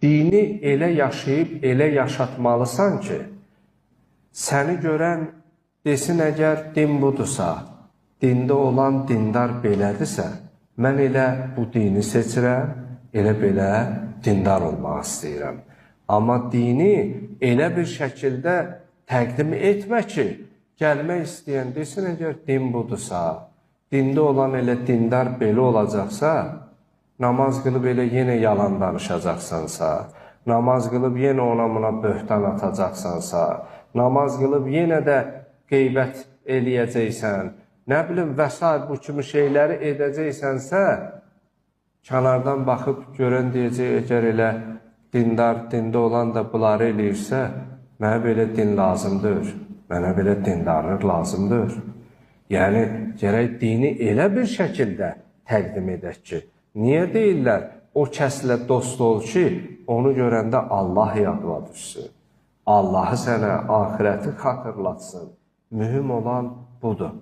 dini elə yaşayıb, elə yaşatmalısan ki, səni görən desin, əgər din budursa, dində olan dindar belədirsə, mən elə bu dini seçirəm, elə belə dindar olmaq istəyirəm. Amma dini elə bir şəkildə təqdim etmə ki, gəlmək istəyən desin, əgər din budursa, dində olan elə dindar belə olacaqsa, namaz qılıb elə yenə yalan danışacaqsansa, namaz qılıb yenə ona buna böhtan atacaqsansa, namaz qılıb yenə də qeybət eləyəcəksən, nə bilim, və s. bu kimi şeyləri edəcəksənsə, kənardan baxıb görən deyəcək, əgər elə dindar, dində olan da bunları eləyirsə, mənə belə din lazımdır, mənə belə dindarlıq lazımdır. Yəni, gərək dini elə bir şəkildə təqdim edək ki, niyə deyirlər, o kəslə dost ol ki, onu görəndə Allah yadına düşsün. Allahı sənə, ahirəti xatırlatsın. Mühüm olan budur.